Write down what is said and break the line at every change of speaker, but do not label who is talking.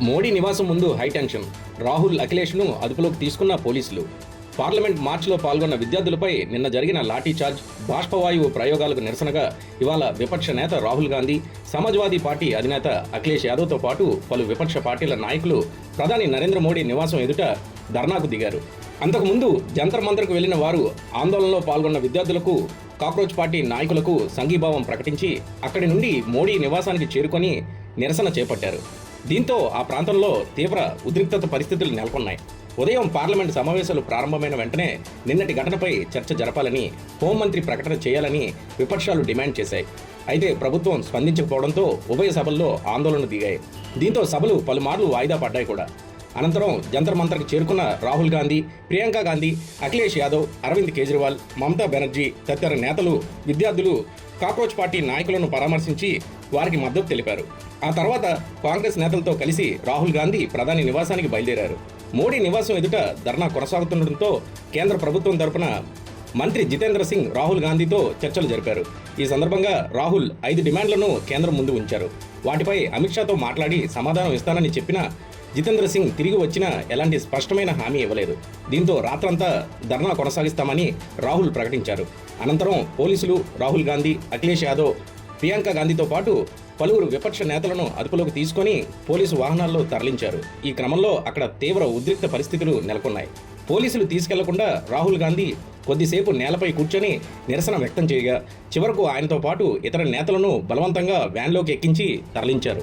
మోడీ నివాసం ముందు హైటెన్షన్. రాహుల్, అఖిలేష్ను అదుపులోకి తీసుకున్న పోలీసులు. పార్లమెంట్ మార్చ్లో పాల్గొన్న విద్యార్థులపై నిన్న జరిగిన లాఠీచార్జ్, బాష్పవాయువు ప్రయోగాలకు నిరసనగా ఇవాళ విపక్ష నేత రాహుల్ గాంధీ, సమాజ్వాదీ పార్టీ అధినేత అఖిలేష్ యాదవ్తో పాటు పలు విపక్ష పార్టీల నాయకులు ప్రధాని నరేంద్ర మోడీ నివాసం ఎదుట ధర్నాకు దిగారు. అంతకుముందు జంతర్ మంతర్కు వెళ్లిన వారు ఆందోళనలో పాల్గొన్న విద్యార్థులకు, కాక్రోచ్ పార్టీ నాయకులకు సంఘీభావం ప్రకటించి అక్కడి నుండి మోడీ నివాసానికి చేరుకొని నిరసన చేపట్టారు. దీంతో ఆ ప్రాంతంలో తీవ్ర ఉద్రిక్తత పరిస్థితులు నెలకొన్నాయి. ఉదయం పార్లమెంటు సమావేశాలు ప్రారంభమైన వెంటనే నిన్నటి ఘటనపై చర్చ జరపాలని, హోంమంత్రి ప్రకటన చేయాలని విపక్షాలు డిమాండ్ చేశాయి. అయితే ప్రభుత్వం స్పందించకపోవడంతో ఉభయ సభల్లో ఆందోళనలు దిగాయి. దీంతో సభలు పలుమార్లు వాయిదా పడ్డాయి కూడా. అనంతరం జంతర్ మంతర్కు చేరుకున్న రాహుల్ గాంధీ, ప్రియాంక గాంధీ, అఖిలేష్ యాదవ్, అరవింద్ కేజ్రీవాల్, మమతా బెనర్జీ తదితర నేతలు, విద్యార్థులు కాక్రోచ్ పార్టీ నాయకులను పరామర్శించి వారికి మద్దతు తెలిపారు. ఆ తర్వాత కాంగ్రెస్ నేతలతో కలిసి రాహుల్ గాంధీ ప్రధాని నివాసానికి బయలుదేరారు. మోడీ నివాసం ఎదుట ధర్నా కొనసాగుతుండటంతో కేంద్ర ప్రభుత్వం తరపున మంత్రి జితేంద్ర సింగ్ రాహుల్ గాంధీతో చర్చలు జరిపారు. ఈ సందర్భంగా రాహుల్ 5 డిమాండ్లను కేంద్రం ముందు ఉంచారు. వాటిపై అమిత్ షాతో మాట్లాడి సమాధానం ఇస్తానని చెప్పినా జితేంద్ర సింగ్ తిరిగి వచ్చినా ఎలాంటి స్పష్టమైన హామీ ఇవ్వలేదు. దీంతో రాత్రంతా ధర్నా కొనసాగిస్తామని రాహుల్ ప్రకటించారు. అనంతరం పోలీసులు రాహుల్ గాంధీ, అఖిలేష్ యాదవ్, ప్రియాంక గాంధీతో పాటు పలువురు విపక్ష నేతలను అదుపులోకి తీసుకొని పోలీసు వాహనాల్లో తరలించారు. ఈ క్రమంలో అక్కడ తీవ్ర ఉద్రిక్త పరిస్థితులు నెలకొన్నాయి. పోలీసులు తీసుకెళ్లకుండా రాహుల్ గాంధీ కొద్దిసేపు నేలపై కూర్చొని నిరసన వ్యక్తం చేయగా చివరకు ఆయనతో పాటు ఇతర నేతలను బలవంతంగా వ్యాన్లోకి ఎక్కించి తరలించారు.